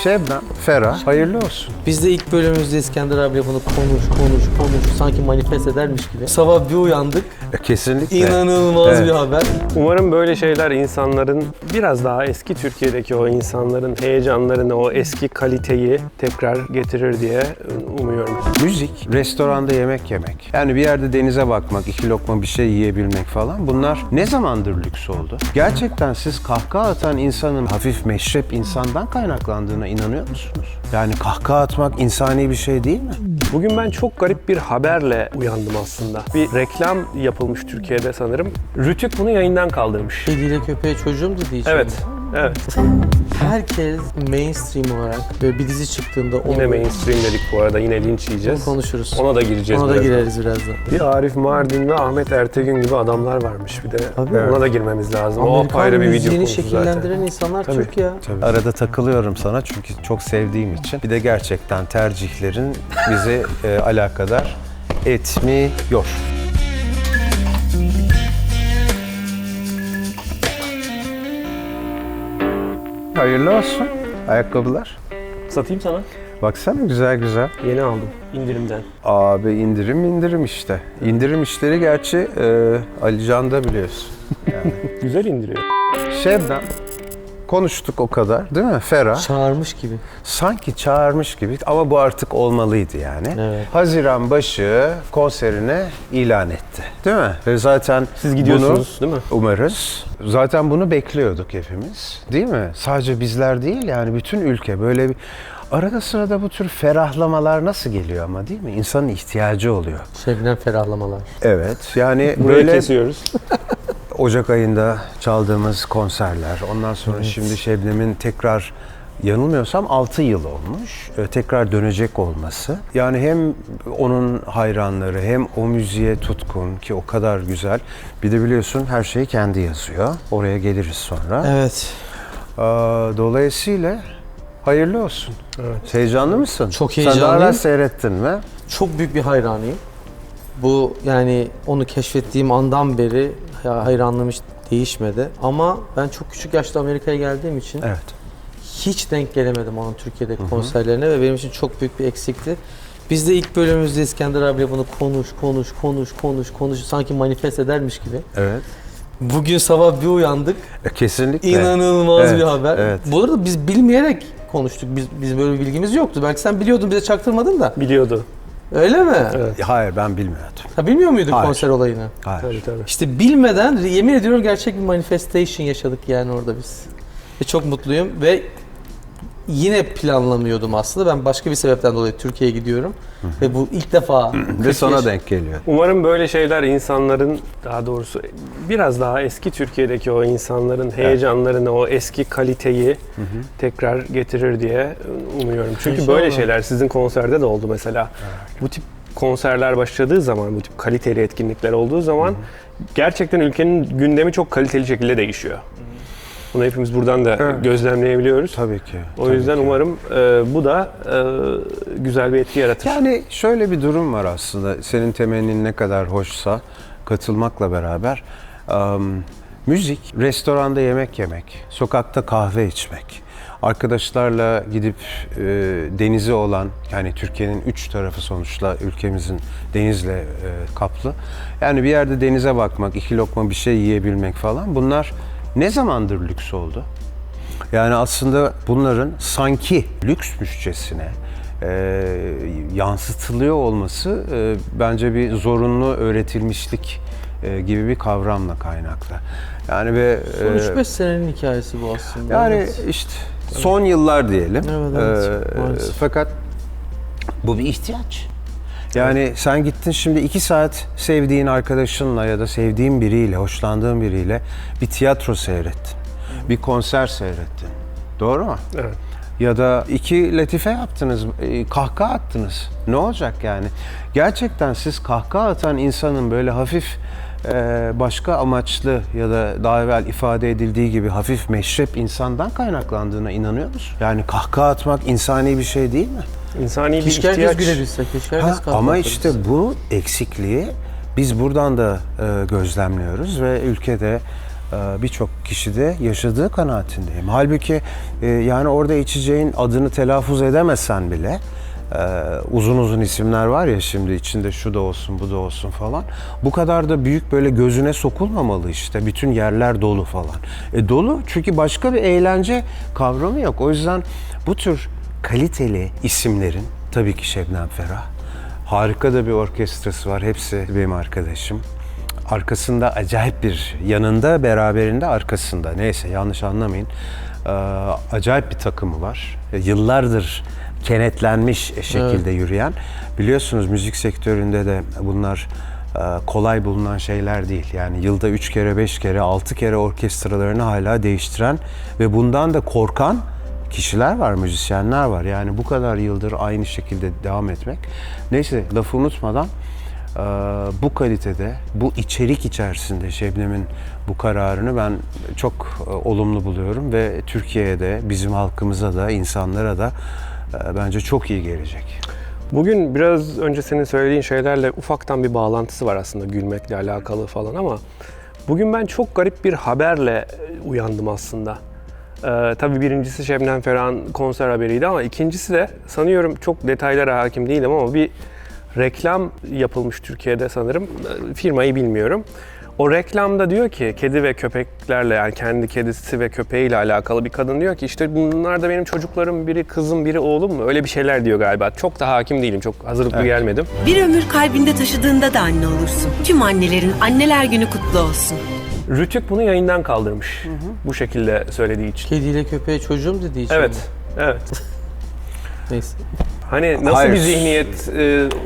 Şebnem, Ferah, hayırlı olsun. Biz de ilk bölümümüzde İskender abiyle bunu konuş sanki manifest edermiş gibi. Sabah bir uyandık. Kesinlikle. İnanılmaz bir haber. Umarım böyle şeyler insanların biraz daha eski Türkiye'deki o insanların heyecanlarını, o eski kaliteyi tekrar getirir diye umuyorum. Müzik, restoranda yemek yemek. Yani bir yerde denize bakmak, 2 lokma bir şey yiyebilmek falan. Bunlar ne zamandır lüks oldu? Gerçekten siz kahkaha atan insanın hafif meşrep insandan kaynaklandığına inanıyor musunuz? Yani kahkaha atmak insani bir şey değil mi? Bugün ben çok garip bir haberle uyandım aslında. Bir reklam yapılmış Türkiye'de sanırım. Rütük bunu yayından kaldırmış. Kediyle köpeğe çocuğumdu diyeceğim. Evet, evet. Herkes mainstream olarak böyle bir dizi çıktığında Yine mainstream dedik bu arada, yine linç yiyeceğiz. konuşuruz. Ona da gireceğiz Ona da birazdan. gireriz birazdan. Bir Arif Mardin ve Ahmet Ertegün gibi adamlar varmış bir de. Tabii. Ona da girmemiz lazım. O Amerikan apayrı bir video müziğini konusu şekillendiren zaten. insanlar Tabii. Türk ya. Tabii. Arada takılıyorum sana çünkü çok sevdiğim için. Bir de gerçekten tercihlerin bizi alakadar etmiyor. Hayırlı olsun ayakkabılar. Satayım sana. Baksana güzel güzel. Yeni aldım indirimden. Abi indirim işte. İndirim işleri gerçi Ali Can'da biliyorsun. Güzel indiriyor. Şebnem, konuştuk o kadar değil mi? Ferah. Çağırmış gibi. Sanki çağırmış gibi ama bu artık olmalıydı yani. Evet. Haziran başı konserini ilan etti. Değil mi? Ve zaten Siz gidiyorsunuz değil mi? umarız. Zaten bunu bekliyorduk hepimiz. Değil mi? Sadece bizler değil yani bütün ülke böyle bir... Arada sırada bu tür ferahlamalar nasıl geliyor ama değil mi? İnsanın ihtiyacı oluyor. Şebnem ferahlamalar. Evet yani Burayı böyle kesiyoruz. Ocak ayında çaldığımız konserler, ondan sonra şimdi Şebnem'in tekrar yanılmıyorsam 6 yıl olmuş, tekrar dönecek olması. Yani hem onun hayranları hem o müziğe tutkun ki o kadar güzel. Bir de biliyorsun her şeyi kendi yazıyor. Oraya geliriz sonra. Evet. Dolayısıyla hayırlı olsun. Evet. Heyecanlı mısın? Çok Sen daha heyecanlıyım. evvel seyrettin mi? Çok büyük bir hayranıyım. Bu yani onu keşfettiğim andan beri hayranlığım hiç değişmedi. Ama ben çok küçük yaşta Amerika'ya geldiğim için Evet. hiç denk gelemedim onun Türkiye'deki konserlerine ve benim için çok büyük bir eksikti. Biz de ilk bölümümüzde İskender abiyle bunu konuş sanki manifest edermiş gibi. Evet. Bugün sabah bir uyandık. Kesinlikle. İnanılmaz Evet, bir haber. evet. Bu arada biz bilmeyerek konuştuk. Biz böyle bir bilgimiz yoktu. Belki sen biliyordun, bize çaktırmadın da. Biliyordu. Öyle mi? Evet. Hayır ben bilmiyordum. Ha, bilmiyor muyduk Hayır. konser olayını? Hayır. Tabii. İşte bilmeden yemin ediyorum gerçek bir manifestation yaşadık yani orada biz. Ve çok mutluyum ve yine planlamıyordum aslında. Ben başka bir sebepten dolayı Türkiye'ye gidiyorum. Ve bu ilk defa Ve sana denk geliyor. Umarım böyle şeyler insanların, daha doğrusu biraz daha eski Türkiye'deki o insanların heyecanlarını, o eski kaliteyi tekrar getirir diye umuyorum. Çünkü İnşallah. böyle şeyler sizin konserde de oldu mesela. Bu tip konserler başladığı zaman, bu tip kaliteli etkinlikler olduğu zaman gerçekten ülkenin gündemi çok kaliteli şekilde değişiyor. Bunu hepimiz buradan da gözlemleyebiliyoruz. Tabii ki. O yüzden umarım bu da güzel bir etki yaratır. Yani şöyle bir durum var aslında. Senin temennin ne kadar hoşsa katılmakla beraber müzik, restoranda yemek yemek, sokakta kahve içmek, arkadaşlarla gidip denizi olan, yani Türkiye'nin 3 tarafı sonuçta ülkemizin denizle kaplı. Yani bir yerde denize bakmak, 2 lokma bir şey yiyebilmek falan, bunlar ne zamandır lüks oldu? Yani aslında bunların sanki lüksmüşçesine yansıtılıyor olması bence bir zorunlu öğretilmişlik gibi bir kavramla kaynaklı. Yani ve Son 3-5 senenin hikayesi bu aslında. yani Evet. işte son yıllar diyelim. Evet, maalesef. Fakat bu bir ihtiyaç. Yani sen gittin şimdi 2 saat sevdiğin arkadaşınla ya da sevdiğin biriyle, hoşlandığın biriyle bir tiyatro seyrettin. Bir konser seyrettin. Doğru mu? Evet. Ya da 2 latife yaptınız, kahkaha attınız. Ne olacak yani? Gerçekten siz kahkaha atan insanın böyle hafif başka amaçlı ya da daha evvel ifade edildiği gibi hafif meşrep insandan kaynaklandığına inanıyor musun? Yani kahkaha atmak insani bir şey değil mi? İnsani bir Keşke herkes ihtiyaç. gülebilse, keşke herkes kahkaha Ama atabilse. işte bu eksikliği biz buradan da gözlemliyoruz ve ülkede birçok kişi de yaşadığı kanaatindeyim. Halbuki yani orada içeceğin adını telaffuz edemesen bile uzun uzun isimler var ya, şimdi içinde şu da olsun bu da olsun falan. Bu kadar da büyük böyle gözüne sokulmamalı işte. Bütün yerler dolu falan. Dolu çünkü başka bir eğlence kavramı yok. O yüzden bu tür kaliteli isimlerin, tabii ki Şebnem Ferah, harika da bir orkestrası var. Hepsi benim arkadaşım. Arkasında acayip bir, yanında, beraberinde, arkasında. Neyse, yanlış anlamayın. Acayip bir takımı var. Yıllardır kenetlenmiş şekilde yürüyen. Biliyorsunuz müzik sektöründe de bunlar kolay bulunan şeyler değil. Yani yılda 3 kere, 5 kere, 6 kere orkestralarını hala değiştiren ve bundan da korkan kişiler var, müzisyenler var. Yani bu kadar yıldır aynı şekilde devam etmek. Neyse, lafı unutmadan bu kalitede, bu içerik içerisinde Şebnem'in bu kararını ben çok olumlu buluyorum ve Türkiye'ye de, bizim halkımıza da, insanlara da bence çok iyi gelecek. Bugün biraz önce senin söylediğin şeylerle ufaktan bir bağlantısı var aslında, gülmekle alakalı falan, ama bugün ben çok garip bir haberle uyandım aslında. Tabii birincisi Şebnem Ferah'ın konser haberiydi ama ikincisi de sanıyorum, çok detaylara hakim değilim ama bir reklam yapılmış Türkiye'de sanırım. Firmayı bilmiyorum. O reklamda diyor ki, kedi ve köpeklerle, yani kendi kedisi ve köpeğiyle alakalı bir kadın diyor ki işte bunlar da benim çocuklarım, biri kızım biri oğlum mu? Öyle bir şeyler diyor galiba. Çok da hakim değilim. Çok hazırlıklı gelmedim. Bir ömür kalbinde taşıdığında da anne olursun. Tüm annelerin Anneler Günü kutlu olsun. Rütük bunu yayından kaldırmış. Bu şekilde söylediği için. Kediyle köpeğe çocuğum dediği için. Evet. Evet. Neyse. Hani nasıl Hayır. bir zihniyet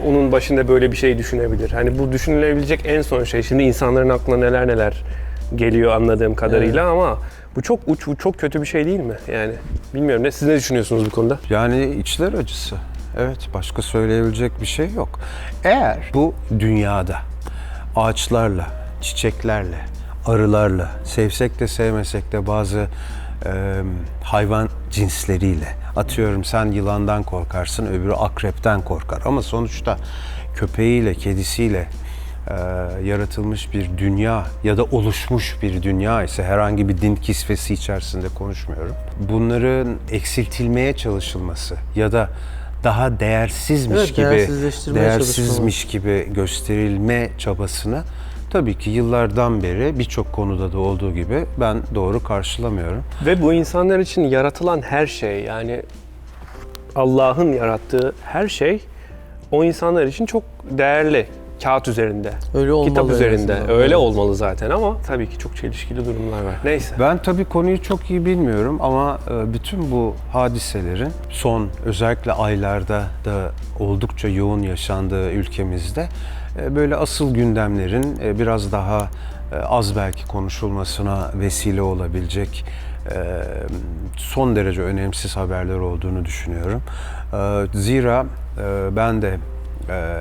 onun başında böyle bir şey düşünebilir? Hani bu düşünülebilecek en son şey. Şimdi insanların aklına neler neler geliyor anladığım kadarıyla, ama bu çok uç, bu çok kötü bir şey değil mi? Yani bilmiyorum, siz ne düşünüyorsunuz bu konuda? Yani içler acısı. Evet, başka söyleyebilecek bir şey yok. Eğer bu dünyada ağaçlarla, çiçeklerle, arılarla, sevsek de sevmesek de bazı hayvan cinsleriyle, atıyorum sen yılandan korkarsın, öbürü akrepten korkar, ama sonuçta köpeğiyle, kedisiyle yaratılmış bir dünya ya da oluşmuş bir dünya ise, herhangi bir din kisvesi içerisinde konuşmuyorum. Bunların eksiltilmeye çalışılması ya da daha değersizmiş değersizmiş gibi gösterilme çabasını tabii ki yıllardan beri birçok konuda da olduğu gibi ben doğru karşılamıyorum. Ve bu insanlar için yaratılan her şey, yani Allah'ın yarattığı her şey o insanlar için çok değerli. Kağıt üzerinde, Öyle olmalı, kitap üzerinde. azından. Öyle Evet. olmalı zaten, ama tabii ki çok çelişkili durumlar var. Neyse. Ben tabii konuyu çok iyi bilmiyorum ama bütün bu hadiselerin son özellikle aylarda da oldukça yoğun yaşandığı ülkemizde böyle asıl gündemlerin biraz daha az belki konuşulmasına vesile olabilecek son derece önemsiz haberler olduğunu düşünüyorum. Zira ben de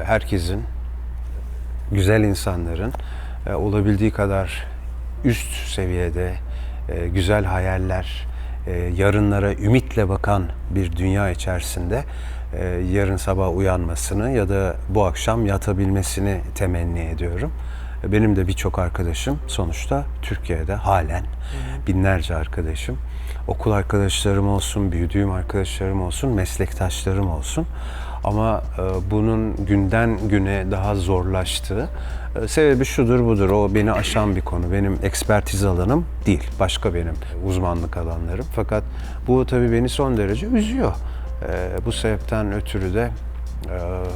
herkesin, güzel insanların olabildiği kadar üst seviyede güzel hayaller, yarınlara ümitle bakan bir dünya içerisinde yarın sabah uyanmasını ya da bu akşam yatabilmesini temenni ediyorum. Benim de birçok arkadaşım sonuçta Türkiye'de halen binlerce arkadaşım, okul arkadaşlarım olsun, büyüdüğüm arkadaşlarım olsun, meslektaşlarım olsun. Ama bunun günden güne daha zorlaştığı sebebi şudur budur, o beni aşan bir konu. Benim ekspertiz alanım değil, başka benim uzmanlık alanlarım. Fakat bu tabii beni son derece üzüyor. Bu sebepten ötürü de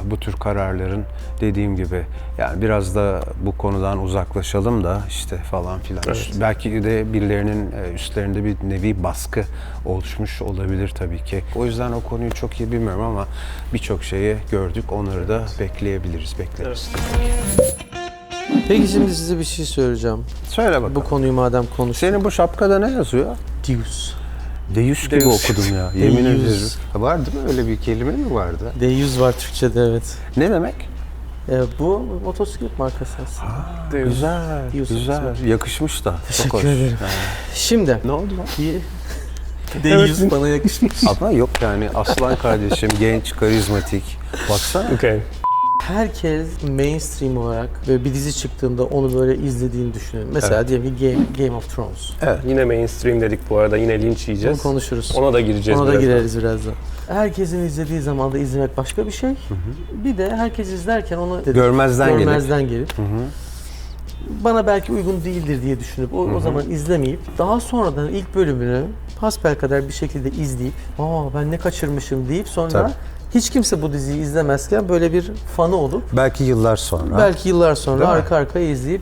bu tür kararların, dediğim gibi, yani biraz da bu konudan uzaklaşalım da işte falan filan. Evet. Belki de birilerinin üstlerinde bir nevi baskı oluşmuş olabilir tabii ki. O yüzden o konuyu çok iyi bilmiyorum ama birçok şeyi gördük. Onları da bekleriz. Peki şimdi size bir şey söyleyeceğim. Söyle bakalım. Bu konuyu madem konuştuk. Senin bu şapkada ne yazıyor? Deus. Deus gibi Deus. okudum ya. Yemin Deus. ederim. Var değil mi? Öyle bir kelime mi vardı? Deus var Türkçe'de, evet. Ne demek? Bu motosiklet markası aslında. Güzel, Deus. güzel. Yakışmış da. Çok Teşekkür hoş. ederim. Ha. Şimdi. Ne oldu lan? Deus bana yakışmış. Ama yok yani, aslan kardeşim, genç, karizmatik. Baksana. Okay. Herkes mainstream olarak böyle bir dizi çıktığında onu böyle izlediğini düşünün. Mesela diyelim ki Game of Thrones. Yine mainstream dedik bu arada. Yine linç yiyeceğiz. Bunu konuşuruz. Ona da gireceğiz Ona da birazdan. gireriz birazdan. Herkesin izlediği zaman da izlemek başka bir şey. Bir de herkes izlerken onu Görmezden gelip bana belki uygun değildir diye düşünüp o zaman izlemeyip daha sonradan ilk bölümünü hasbelkader bir şekilde izleyip ben ne kaçırmışım deyip sonra Tabii. hiç kimse bu diziyi izlemezken böyle bir fanı olup Belki yıllar sonra. belki yıllar sonra Değil mi? arka arkaya izleyip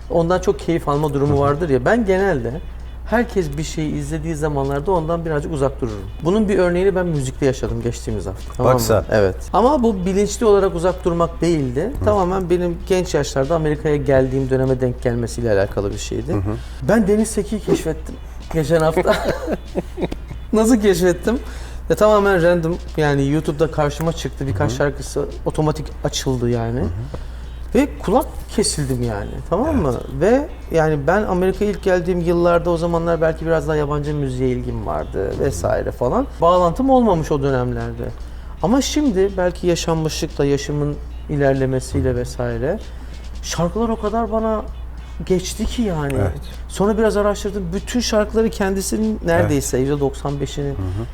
ondan çok keyif alma durumu vardır ya. Ben genelde herkes bir şeyi izlediği zamanlarda ondan birazcık uzak dururum. Bunun bir örneğini ben müzikte yaşadım geçtiğimiz hafta. Tamam mı? Baksa. Evet. Ama bu bilinçli olarak uzak durmak değildi. Tamamen benim genç yaşlarda Amerika'ya geldiğim döneme denk gelmesiyle alakalı bir şeydi. Ben Deniz Seki'yi keşfettim geçen hafta. Nasıl keşfettim? Tamamen random, yani YouTube'da karşıma çıktı, birkaç şarkısı otomatik açıldı yani. Ve kulak kesildim yani, tamam mı? Ve yani ben Amerika'ya ilk geldiğim yıllarda o zamanlar belki biraz daha yabancı müziğe ilgim vardı vesaire falan. Bağlantım olmamış o dönemlerde. Ama şimdi belki yaşanmışlıkla, yaşımın ilerlemesiyle vesaire şarkılar o kadar bana geçti ki yani. Evet. Sonra biraz araştırdım. Bütün şarkıları kendisinin neredeyse %95'ini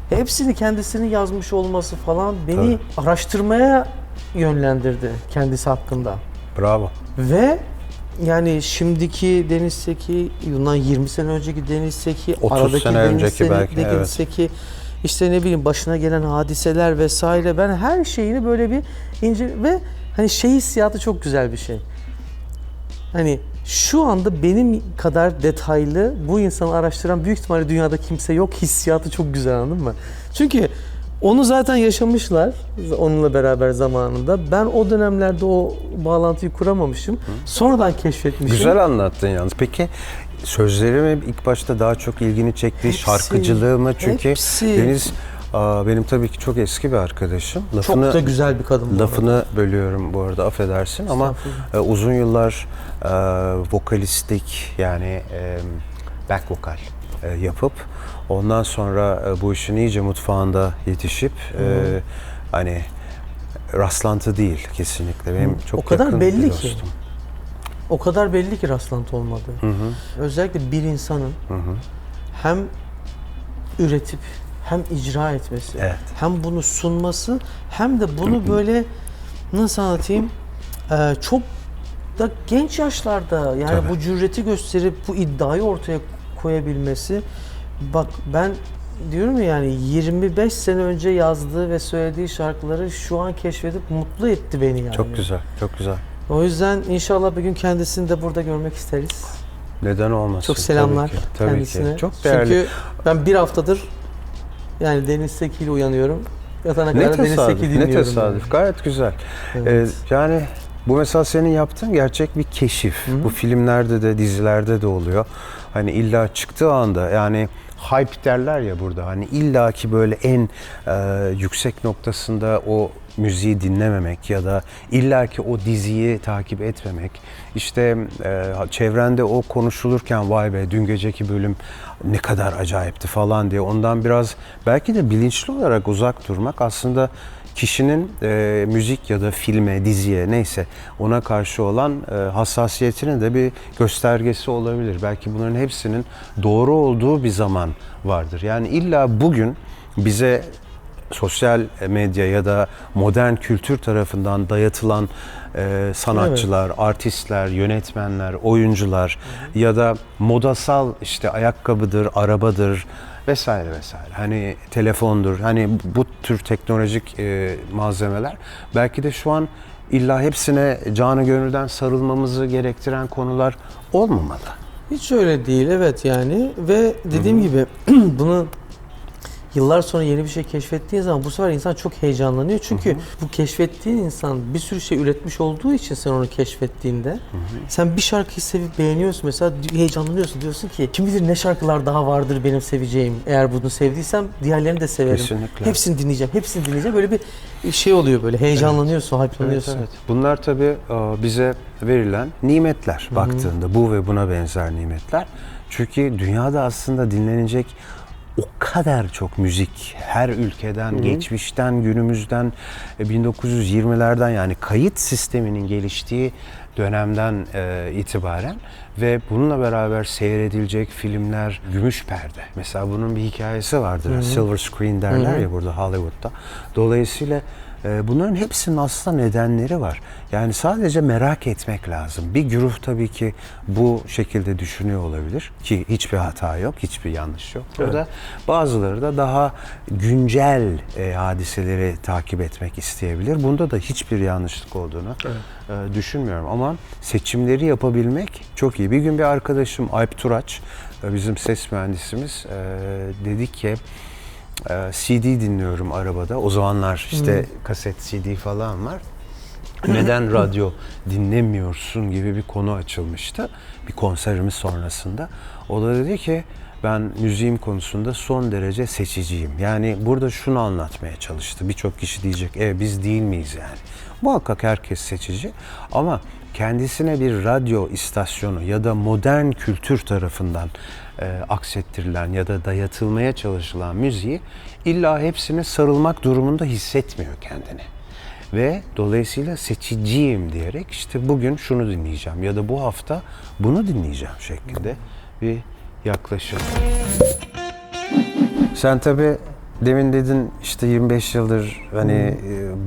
hepsini kendisinin yazmış olması falan beni araştırmaya yönlendirdi kendisi hakkında. Bravo. Ve yani şimdiki Deniz Seki, bundan 20 sene önceki Deniz Seki, 30 sene önceki belki, Deniz evet. Seki, işte ne bileyim başına gelen hadiseler vesaire, ben her şeyini böyle bir ve hani şey hissiyatı çok güzel bir şey. Hani şu anda benim kadar detaylı bu insanı araştıran büyük ihtimalle dünyada kimse yok hissiyatı çok güzel, anladın mı? Çünkü onu zaten yaşamışlar onunla beraber zamanında. Ben o dönemlerde o bağlantıyı kuramamışım. Sonradan keşfetmişim. Güzel anlattın yalnız. Peki sözleri mi ilk başta daha çok ilgini çekti, şarkıcılığı mı? Çünkü hepsi. Deniz benim tabii ki çok eski bir arkadaşım. Çok da güzel bir kadın. bu Lafını bölüyorum bu arada, affedersin ama uzun yıllar vokalistlik, yani back vokal yapıp ondan sonra bu işin iyice mutfağında yetişip hani rastlantı değil kesinlikle. Benim çok O kadar yakın belli bir ki. dostum. O kadar belli ki rastlantı olmadı. Özellikle bir insanın hem üretip hem icra etmesi, Evet. hem bunu sunması, hem de bunu böyle nasıl anlatayım, çok da genç yaşlarda yani Tabii. bu cüreti gösterip bu iddiayı ortaya koyabilmesi. Bak ben diyorum ya, yani 25 sene önce yazdığı ve söylediği şarkıları şu an keşfedip mutlu etti beni yani. Çok güzel, çok güzel. O yüzden inşallah bir gün kendisini de burada görmek isteriz. Neden olmasın? Çok selamlar Tabii ki, tabii kendisine. ki. Çok değerli. Çünkü ben bir haftadır yani Deniz Seki ile uyanıyorum. Yatana Ne kadar Deniz Seki tesadüf, dinliyorum. ne tesadüf. Gayet güzel. Evet. Yani bu mesela senin yaptığın gerçek bir keşif. Bu filmlerde de, dizilerde de oluyor. Hani illa çıktığı anda, yani hype derler ya burada. Hani illaki böyle en yüksek noktasında o müziği dinlememek ya da illaki o diziyi takip etmemek. İşte çevrende o konuşulurken vay be dün geceki bölüm ne kadar acayipti falan diye ondan biraz belki de bilinçli olarak uzak durmak aslında kişinin müzik ya da filme, diziye neyse ona karşı olan hassasiyetinin de bir göstergesi olabilir. Belki bunların hepsinin doğru olduğu bir zaman vardır. Yani illa bugün bize sosyal medya ya da modern kültür tarafından dayatılan sanatçılar, artistler, yönetmenler, oyuncular ya da modasal işte ayakkabıdır, arabadır vesaire vesaire. Hani telefondur. Hani bu tür teknolojik malzemeler belki de şu an illa hepsine canı gönülden sarılmamızı gerektiren konular olmamalı. Hiç öyle değil, evet yani. Ve dediğim gibi bunu yıllar sonra yeni bir şey keşfettiğin zaman bu sefer insan çok heyecanlanıyor. Çünkü bu keşfettiğin insan bir sürü şey üretmiş olduğu için sen onu keşfettiğinde sen bir şarkıyı sevip beğeniyorsun mesela, heyecanlanıyorsun, diyorsun ki kim bilir ne şarkılar daha vardır benim seveceğim. Eğer bunu sevdiysem diğerlerini de severim. Kesinlikle. Hepsini dinleyeceğim. Böyle bir şey oluyor, böyle heyecanlanıyorsun, hype'lanıyorsun. Evet. Bunlar tabii bize verilen nimetler baktığında, bu ve buna benzer nimetler. Çünkü dünyada aslında dinlenecek o kadar çok müzik her ülkeden, geçmişten, günümüzden, 1920'lerden yani kayıt sisteminin geliştiği dönemden itibaren ve bununla beraber seyredilecek filmler, gümüş perde. Mesela bunun bir hikayesi vardır. Silver screen derler ya burada Hollywood'da. Dolayısıyla bunların hepsinin aslında nedenleri var. Yani sadece merak etmek lazım. Bir güruh tabii ki bu şekilde düşünüyor olabilir ki hiçbir hata yok, hiçbir yanlış yok. Burada bazıları da daha güncel hadiseleri takip etmek isteyebilir. Bunda da hiçbir yanlışlık olduğunu düşünmüyorum. Ama seçimleri yapabilmek çok iyi. Bir gün bir arkadaşım Alp Turaç, bizim ses mühendisimiz dedi ki CD dinliyorum arabada. O zamanlar işte kaset CD falan var. Neden radyo dinlemiyorsun gibi bir konu açılmıştı. Bir konserimiz sonrasında. O da dedi ki ben müziğim konusunda son derece seçiciyim. Yani burada şunu anlatmaya çalıştı. Birçok kişi diyecek biz değil miyiz yani? Muhakkak herkes seçici ama kendisine bir radyo istasyonu ya da modern kültür tarafından aksettirilen ya da dayatılmaya çalışılan müziği illa hepsine sarılmak durumunda hissetmiyor kendini. Ve dolayısıyla seçiciyim diyerek işte bugün şunu dinleyeceğim ya da bu hafta bunu dinleyeceğim şeklinde bir yaklaşım. Sen tabii demin dedin işte 25 yıldır hani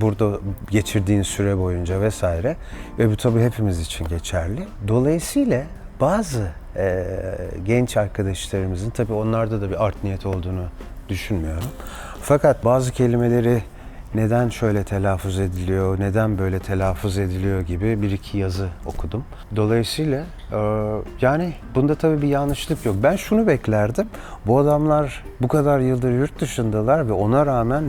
burada geçirdiğin süre boyunca vesaire ve bu tabii hepimiz için geçerli. Dolayısıyla bazı genç arkadaşlarımızın tabii onlarda da bir art niyet olduğunu düşünmüyorum. Fakat bazı kelimeleri neden şöyle telaffuz ediliyor, neden böyle telaffuz ediliyor gibi bir iki yazı okudum. Dolayısıyla yani bunda tabii bir yanlışlık yok. Ben şunu beklerdim. Bu adamlar bu kadar yıldır yurt dışındalar ve ona rağmen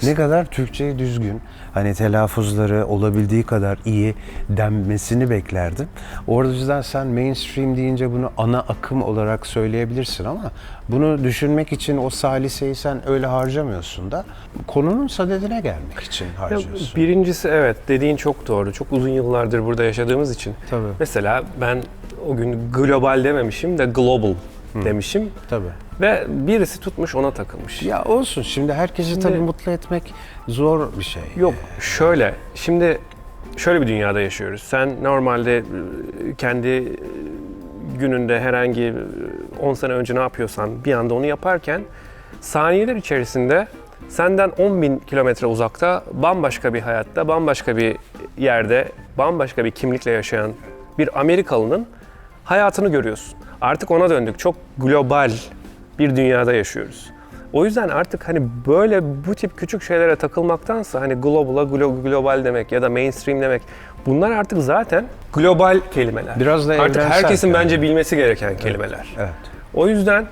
ne kadar Türkçeyi düzgün, hani telaffuzları olabildiği kadar iyi denmesini beklerdim. Orada yüzden sen mainstream deyince bunu ana akım olarak söyleyebilirsin ama bunu düşünmek için o saliseyi sen öyle harcamıyorsun da konunun sadedine gelmek için harcıyorsun. Birincisi evet dediğin çok doğru. Çok uzun yıllardır burada yaşadığımız için. Tabii. Mesela ben o gün global dememişim de global demişim. Tabii. Ve birisi tutmuş ona takılmış. Ya olsun şimdi herkesi tabii mutlu etmek zor bir şey. Yok şöyle şimdi şöyle bir dünyada yaşıyoruz. Sen normalde kendi gününde herhangi 10 sene önce ne yapıyorsan bir anda onu yaparken saniyeler içerisinde senden 10.000 kilometre uzakta bambaşka bir hayatta, bambaşka bir yerde, bambaşka bir kimlikle yaşayan bir Amerikalının hayatını görüyorsun. Artık ona döndük. Çok global bir dünyada yaşıyoruz. O yüzden artık hani böyle bu tip küçük şeylere takılmaktansa hani global demek ya da mainstream demek bunlar artık zaten global kelimeler. Biraz da artık evrensel herkesin yani. bence bilmesi gereken kelimeler. Evet. O yüzden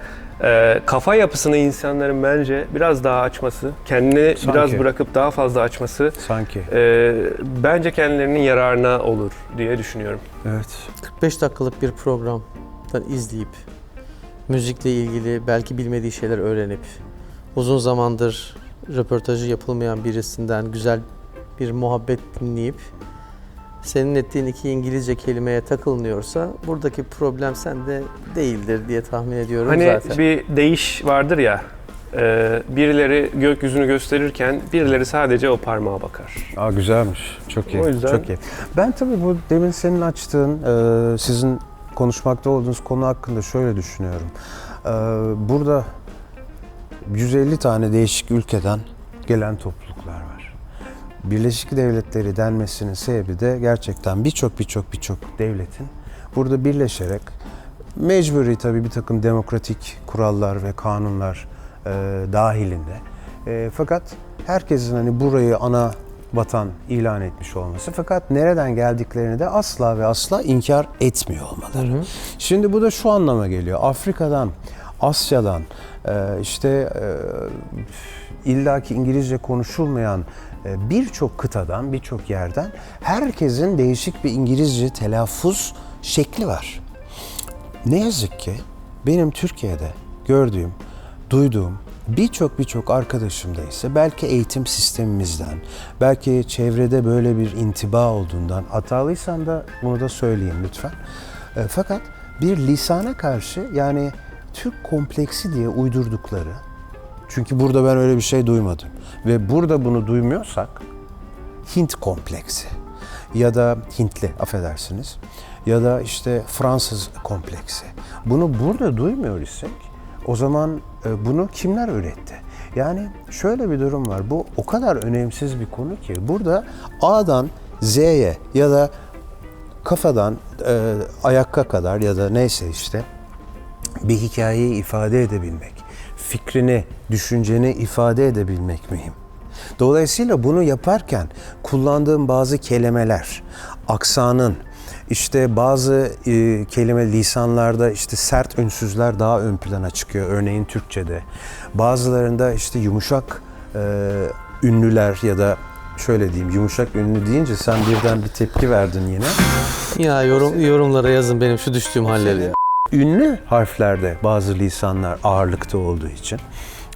kafa yapısını insanların bence biraz daha açması, kendini biraz bırakıp daha fazla açması Sanki. Bence kendilerinin yararına olur diye düşünüyorum. Evet. 45 dakikalık bir programdan izleyip, müzikle ilgili belki bilmediği şeyler öğrenip, uzun zamandır röportajı yapılmayan birisinden güzel bir muhabbet dinleyip, senin ettiğin iki İngilizce kelimeye takılmıyorsa buradaki problem sende değildir diye tahmin ediyorum Hani zaten. bir deyiş vardır ya, birileri gökyüzünü gösterirken birileri sadece o parmağa bakar. Aa, güzelmiş. Çok iyi. O yüzden- Çok iyi. Ben tabii bu demin senin açtığın, sizin konuşmakta olduğunuz konu hakkında şöyle düşünüyorum. Burada 150 tane değişik ülkeden gelen topluluklar var. Birleşik Devletleri denmesinin sebebi de gerçekten birçok devletin burada birleşerek mecburi tabii bir takım demokratik kurallar ve kanunlar dahilinde. Fakat herkesin hani burayı ana vatan ilan etmiş olması fakat nereden geldiklerini de asla ve asla inkar etmiyor olmaları. Şimdi bu da şu anlama geliyor. Afrika'dan, Asya'dan, illaki İngilizce konuşulmayan birçok kıtadan, birçok yerden herkesin değişik bir İngilizce telaffuz şekli var. Ne yazık ki benim Türkiye'de gördüğüm, duyduğum birçok arkadaşımda ise belki eğitim sistemimizden, belki çevrede böyle bir intiba olduğundan, hatalıysam da bunu da söyleyeyim lütfen. Fakat bir lisana karşı yani Türk kompleksi diye uydurdukları, çünkü burada ben öyle bir şey duymadım ve burada bunu duymuyorsak Hint kompleksi ya da Hintli, affedersiniz, ya da işte Fransız kompleksi. Bunu burada duymuyor isek o zaman bunu kimler üretti? Yani şöyle bir durum var. Bu o kadar önemsiz bir konu ki burada A'dan Z'ye ya da kafadan ayakka kadar ya da neyse işte bir hikayeyi ifade edebilmek, fikrini, düşünceni ifade edebilmek mühim. Dolayısıyla bunu yaparken kullandığım bazı kelimeler, aksanın, işte bazı kelime lisanlarda işte sert ünsüzler daha ön plana çıkıyor. Örneğin Türkçe'de. Bazılarında işte yumuşak ünlüler ya da şöyle diyeyim, yumuşak ünlü deyince sen birden bir tepki verdin yine. Ya yorumlara yazın benim şu düştüğüm halleri ya. Ünlü harflerde bazı lisanlar ağırlıkta olduğu için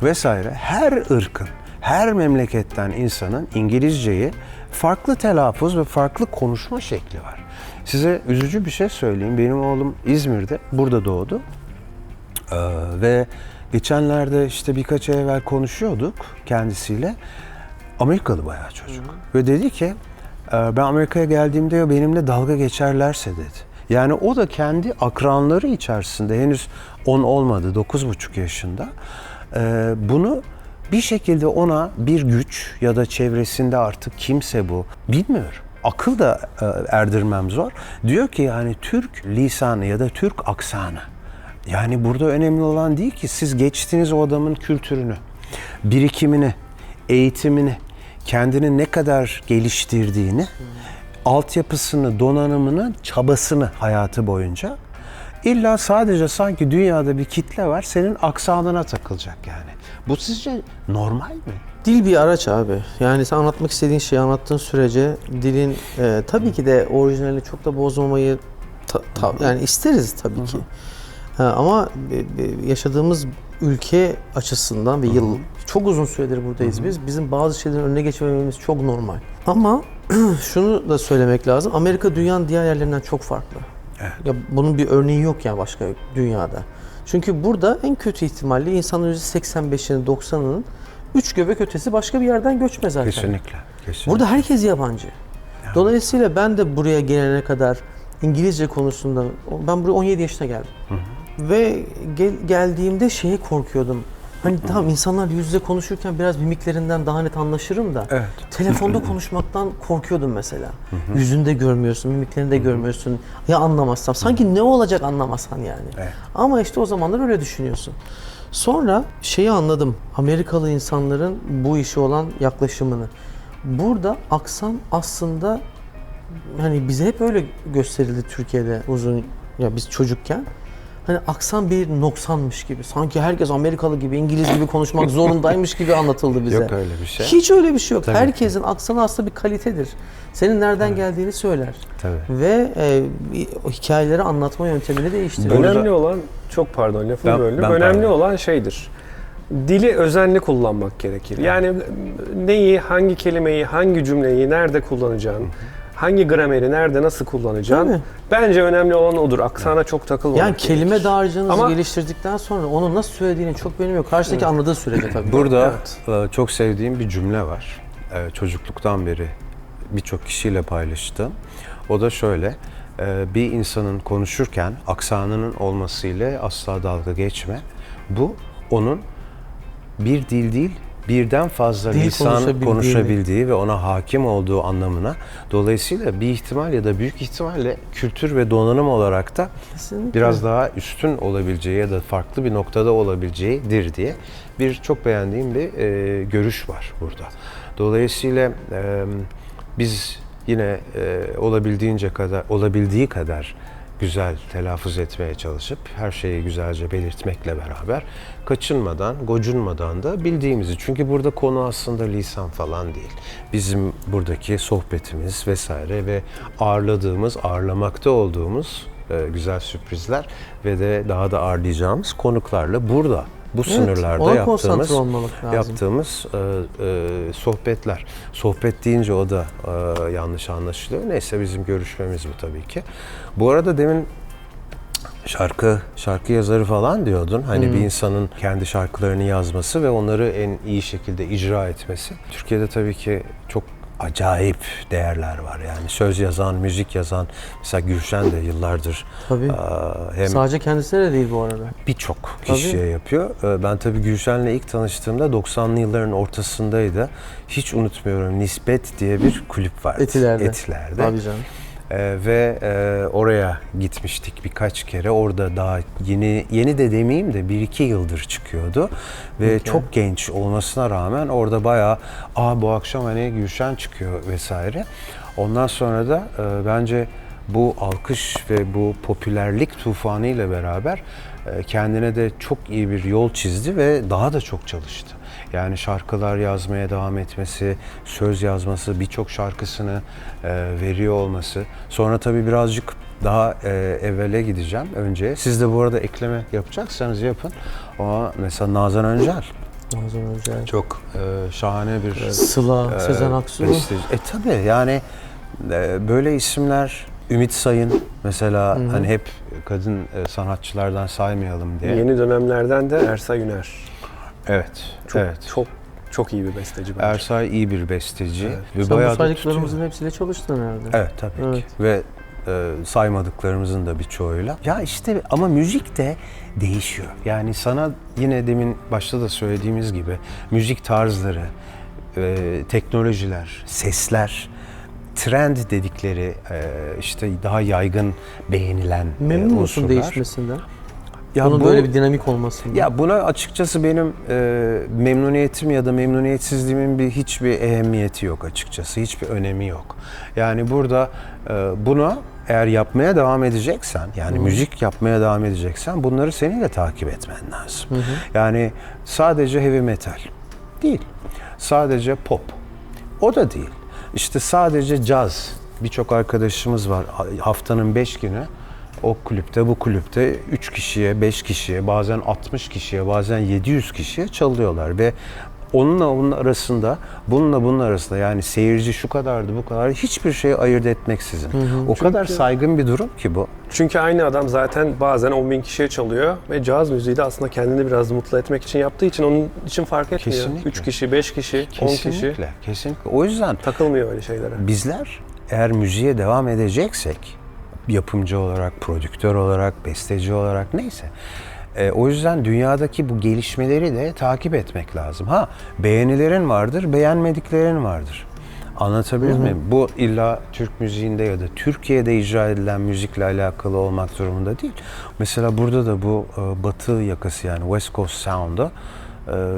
vesaire her ırkın, her memleketten insanın İngilizceyi farklı telaffuz ve farklı konuşma şekli var. Size üzücü bir şey söyleyeyim. Benim oğlum İzmir'de, burada doğdu. Ve geçenlerde işte birkaç ay evvel konuşuyorduk kendisiyle. Amerikalı bayağı çocuk. Ve dedi ki ben Amerika'ya geldiğimde benimle dalga geçerlerse dedi. Yani o da kendi akranları içerisinde henüz 10 olmadı, 9,5 yaşında. Bunu bir şekilde ona bir güç ya da çevresinde artık kimse bu bilmiyorum. Akıl da erdirmem zor. Diyor ki yani Türk lisanı ya da Türk aksanı. Yani burada önemli olan değil ki siz geçtiğiniz o adamın kültürünü, birikimini, eğitimini, kendini ne kadar geliştirdiğini, altyapısını, donanımını, çabasını hayatı boyunca illa sadece sanki dünyada bir kitle var senin aksanına takılacak yani. Bu sizce normal mi? Dil bir araç abi. Yani sen anlatmak istediğin şeyi anlattığın sürece dilin tabii ki de orijinalini çok da bozmamayı yani isteriz tabii ki. Ama yaşadığımız ülke açısından ve çok uzun süredir buradayız biz. Bizim bazı şeylerin önüne geçmememiz çok normal. Ama şunu da söylemek lazım. Amerika dünyanın diğer yerlerinden çok farklı. Evet. Ya bunun bir örneği yok yani başka dünyada. Çünkü burada en kötü ihtimalle insanların %85'inin 90'ının 3 göbek ötesi başka bir yerden göçme zaten. Kesinlikle. Burada herkes yabancı. Yani. Dolayısıyla ben de buraya gelene kadar İngilizce konusunda, ben buraya 17 yaşına geldim. Ve geldiğimde şeye korkuyordum. Hani tamam insanlar yüz yüze konuşurken biraz mimiklerinden daha net anlaşırım da Evet. telefonda konuşmaktan korkuyordum mesela. Yüzünde görmüyorsun, mimiklerini de görmüyorsun. Ya anlamazsam, sanki ne olacak anlamasan yani. Evet. Ama işte o zamanlar öyle düşünüyorsun. Sonra şeyi anladım, Amerikalı insanların bu işe olan yaklaşımını. Burada aksan aslında hani bize hep öyle gösterildi Türkiye'de uzun, ya biz çocukken. Hani aksan bir noksanmış gibi. Sanki herkes Amerikalı gibi, İngiliz gibi konuşmak zorundaymış gibi anlatıldı bize. Yok öyle bir şey. Hiç öyle bir şey yok. Tabii Herkesin aksanı aslında bir kalitedir. Senin nereden geldiğini söyler. Tabii. Ve o hikayeleri anlatma yöntemini değiştirir. Önemli olan, çok pardon lafını böldüm. Önemli olan şeydir. Dili özenli kullanmak gerekir. Yani neyi, hangi kelimeyi, hangi cümleyi nerede kullanacağın, hangi grameri nerede nasıl kullanacağın, bence önemli olan odur. Aksana çok takılmamak Yani kelime gerekir. dağarcığınızı Ama geliştirdikten sonra onu nasıl söylediğinin çok bir önemi yok. Karşıdaki anladığı sürece tabii. Burada çok sevdiğim bir cümle var. Çocukluktan beri birçok kişiyle paylaştım. O da şöyle, bir insanın konuşurken aksanının olmasıyla asla dalga geçme. Bu onun bir dil değil, birden fazla Dil lisan konuşabildiği ve ona hakim olduğu anlamına. Dolayısıyla bir ihtimal ya da büyük ihtimalle kültür ve donanım olarak da Kesinlikle. biraz daha üstün olabileceği ya da farklı bir noktada olabileceğidir diye bir çok beğendiğim bir görüş var burada. Dolayısıyla biz yine olabildiği kadar güzel telaffuz etmeye çalışıp her şeyi güzelce belirtmekle beraber kaçınmadan, gocunmadan da bildiğimizi. Çünkü burada konu aslında lisan falan değil. Bizim buradaki sohbetimiz vesaire ve ağırlamakta olduğumuz güzel sürprizler ve de daha da ağırlayacağımız konuklarla burada. Bu sınırlarda ona konsantre olmamak lazım. yaptığımız sohbetler. Sohbet deyince o da yanlış anlaşılıyor. Neyse bizim görüşmemiz bu tabii ki. Bu arada demin şarkı yazarı falan diyordun. Hani bir insanın kendi şarkılarını yazması ve onları en iyi şekilde icra etmesi. Türkiye'de tabii ki çok acayip değerler var. Yani söz yazan, müzik yazan. Mesela Gülşen de yıllardır Tabii. hem Sadece kendisine de değil bu arada. birçok kişiye yapıyor. Ben tabii Gülşen'le ilk tanıştığımda 90'lı yılların ortasındaydı. Hiç unutmuyorum. Nispet diye bir kulüp vardı. Etiler'de. Tabii canım. Ve oraya gitmiştik birkaç kere. Orada daha yeni de demeyeyim de 1-2 yıldır çıkıyordu. Ve çok genç olmasına rağmen orada bayağı bu akşam hani Gülşen çıkıyor vesaire. Ondan sonra da bence bu alkış ve bu popülerlik tufanı ile beraber kendine de çok iyi bir yol çizdi ve daha da çok çalıştı. Yani şarkılar yazmaya devam etmesi, söz yazması, birçok şarkısını veriyor olması. Sonra tabii birazcık daha evvele gideceğim önce. Siz de bu arada ekleme yapacaksanız yapın. Ama mesela Nazan Öncel. Nazan Öncel. Çok şahane bir Sıla, Sezen Aksu. besteci. Tabii yani böyle isimler, Ümit Sayın mesela hani hep kadın sanatçılardan saymayalım diye. Yeni dönemlerden de Ersay Üner. Evet. Çok iyi bir besteci bence. Ersay iyi bir besteci. Evet. Ve Sen bu bayağı da saydıklarımızın tutuyor. hepsiyle çalıştın herhalde. Evet tabii Evet. ki. Ve saymadıklarımızın da birçoğuyla. Ya işte ama müzik de değişiyor. Yani sana yine demin başta da söylediğimiz gibi müzik tarzları, teknolojiler, sesler, trend dedikleri işte daha yaygın beğenilen Memnun musun unsurlar. değişmesinden? Ya Bunun bu- böyle bir dinamik olmasından. Ya buna açıkçası benim memnuniyetim ya da memnuniyetsizliğimin hiçbir ehemmiyeti yok açıkçası. Hiçbir önemi yok. Yani burada buna eğer yapmaya devam edeceksen, yani müzik yapmaya devam edeceksen bunları senin de takip etmen lazım. Yani sadece heavy metal değil. Sadece pop. O da değil. İşte sadece caz. Birçok arkadaşımız var. Haftanın 5 günü o kulüpte, bu kulüpte 3 kişiye, 5 kişiye, bazen 60 kişiye, bazen 700 kişiye çalıyorlar ve onunla onun arasında, bununla bunun arasında yani seyirci şu kadardı, bu kadar hiçbir şeyi ayırt etmeksizin. O kadar saygın bir durum ki bu. Çünkü aynı adam zaten bazen 10.000 kişiye çalıyor ve caz müziği de aslında kendini biraz mutlu etmek için yaptığı için onun için fark etmiyor. Kesinlikle. 3 kişi, 5 kişi, 10 kişi Kesinlikle, kesinlikle. O yüzden takılmıyor öyle şeylere. bizler eğer müziğe devam edeceksek, yapımcı olarak, prodüktör olarak, besteci olarak neyse. O yüzden dünyadaki bu gelişmeleri de takip etmek lazım. Beğenilerin vardır, beğenmediklerin vardır. Anlatabilir miyim? Bu illa Türk müziğinde ya da Türkiye'de icra edilen müzikle alakalı olmak durumunda değil. Mesela burada da bu Batı yakası yani West Coast Sound'u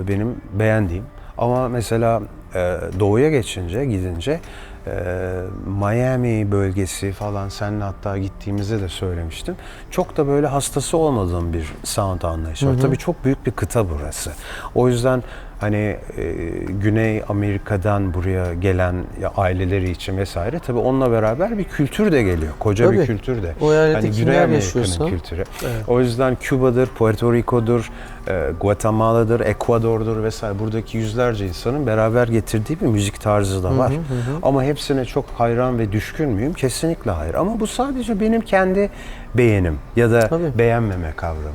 benim beğendiğim. Ama mesela doğuya gidince Miami bölgesi falan seninle hatta gittiğimizde de söylemiştim. Çok da böyle hastası olmadığım bir sound anlayışı var. Tabii çok büyük bir kıta burası. O yüzden hani Güney Amerika'dan buraya gelen aileleri için vesaire tabii onunla beraber bir kültür de geliyor. Koca bir Tabii. kültür de. O eyalette Hani kimler Güney yaşıyorsa. Amerika'nın kültürü. O yüzden Küba'dır, Puerto Rico'dur, Guatemala'dır, Ekvador'dur vesaire buradaki yüzlerce insanın beraber getirdiği bir müzik tarzı da var. Ama hepsine çok hayran ve düşkün müyüm? Kesinlikle hayır. Ama bu sadece benim kendi beğenim ya da Tabii. beğenmeme kavramı.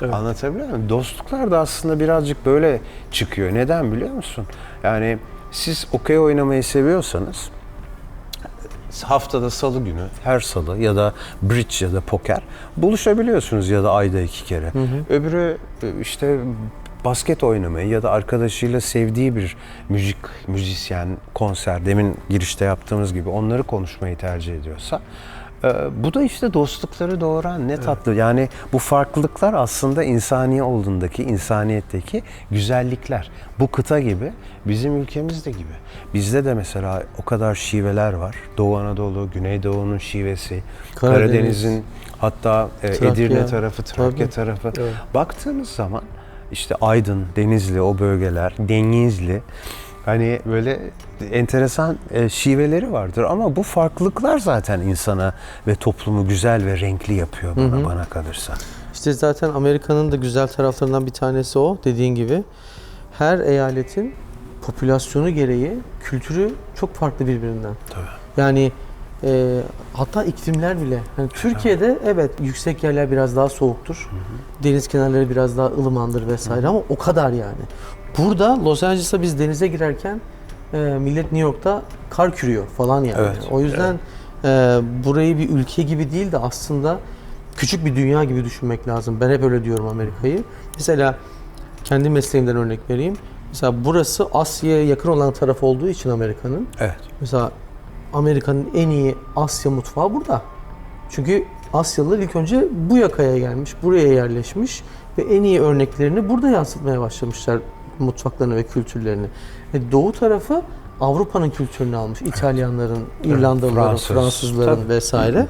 Evet. Anlatabiliyor muyum? Dostluklar da aslında birazcık böyle çıkıyor. Neden biliyor musun? Yani siz okey oynamayı seviyorsanız haftada salı günü, her salı ya da bridge ya da poker buluşabiliyorsunuz ya da ayda 2 kere. Öbürü işte basket oynamayı ya da arkadaşıyla sevdiği bir müzisyen, konser, demin girişte yaptığımız gibi onları konuşmayı tercih ediyorsa bu da işte dostlukları doğuran ne tatlı. Yani bu farklılıklar aslında insani olduğundaki, insaniyetteki güzellikler. Bu kıta gibi, bizim ülkemizde gibi. Bizde de mesela o kadar şiveler var. Doğu Anadolu, Güneydoğu'nun şivesi, Karadeniz'in hatta Edirne tarafı, Trakya tarafı. Evet. Baktığımız zaman işte Aydın, Denizli o bölgeler, Denizli hani böyle enteresan şiveleri vardır ama bu farklılıklar zaten insana ve toplumu güzel ve renkli yapıyor bana kalırsa. İşte zaten Amerika'nın da güzel taraflarından bir tanesi o dediğin gibi. Her eyaletin popülasyonu gereği kültürü çok farklı birbirinden. Tabii. Yani Hatta iklimler bile. Yani Türkiye'de evet yüksek yerler biraz daha soğuktur. Deniz kenarları biraz daha ılımandır vesaire ama o kadar yani. Burada Los Angeles'a biz denize girerken millet New York'ta kar kürüyor falan yani. Evet. O yüzden burayı bir ülke gibi değil de aslında küçük bir dünya gibi düşünmek lazım. Ben hep öyle diyorum Amerika'yı. Mesela kendi mesleğimden örnek vereyim. Mesela burası Asya'ya yakın olan taraf olduğu için Amerika'nın. Evet. Mesela Amerika'nın en iyi Asya mutfağı burada. Çünkü Asyalılar ilk önce bu yakaya gelmiş, buraya yerleşmiş ve en iyi örneklerini burada yansıtmaya başlamışlar mutfaklarını ve kültürlerini. Doğu tarafı Avrupa'nın kültürünü almış. İtalyanların, İrlandalıların, Fransız. Fransızların Tabii. vesaire.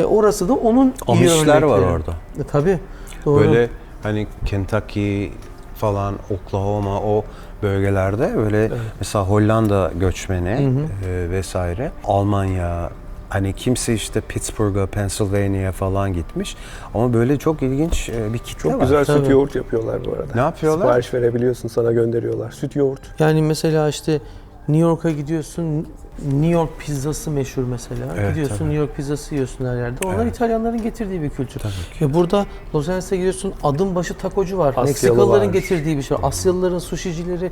Orası da onun iyi Amişler örnekleri. var orada. Tabii. Doğru. Böyle hani Kentucky falan, Oklahoma o bölgelerde böyle mesela Hollanda göçmeni vesaire, Almanya, hani kimse işte Pittsburgh'a, Pennsylvania'ya falan gitmiş ama böyle çok ilginç bir kitle Çok var. güzel süt Tabii. yoğurt yapıyorlar bu arada. Ne yapıyorlar? Sipariş verebiliyorsun, sana gönderiyorlar. Süt yoğurt. Yani mesela işte New York'a gidiyorsun, New York pizzası meşhur mesela. Evet, Gidiyorsun tabii. New York pizzası yiyorsun her yerde. Onlar Evet. İtalyanların getirdiği bir kültür. Tabii Ve burada Los Angeles'e gidiyorsun, adım başı takocu var. Asyalı Meksikalıların var. getirdiği bir şey. Asyalıların sushicileri,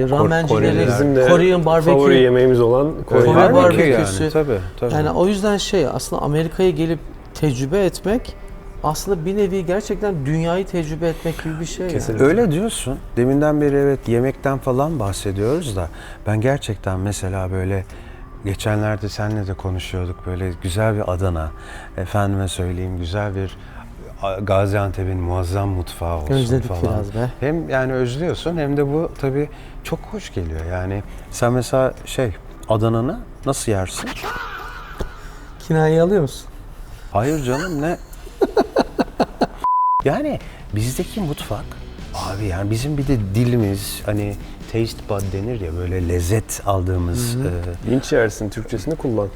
ramencileri, Koreliler. Bizim de Korean favori barbecue. yemeğimiz olan Kore Kore barbekü. barbekü. barbeküsü. Tabii. Yani o yüzden aslında Amerika'ya gelip tecrübe etmek aslında bir nevi gerçekten dünyayı tecrübe etmek gibi bir şey. Kesinlikle. Yani. Öyle diyorsun. Deminden beri evet yemekten falan bahsediyoruz da ben gerçekten mesela böyle geçenlerde seninle de konuşuyorduk, böyle güzel bir Adana, efendime söyleyeyim güzel bir Gaziantep'in muazzam mutfağı olsun Özledik falan. biraz be. Hem yani özlüyorsun hem de bu tabii çok hoş geliyor. Yani sen mesela Adana'nı nasıl yersin? Kinayeyi alıyor musun? Hayır canım, ne? Yani bizdeki mutfak abi, yani bizim bir de dilimiz hani taste bud denir ya, böyle lezzet aldığımız Linç yersin, Türkçesini kullan.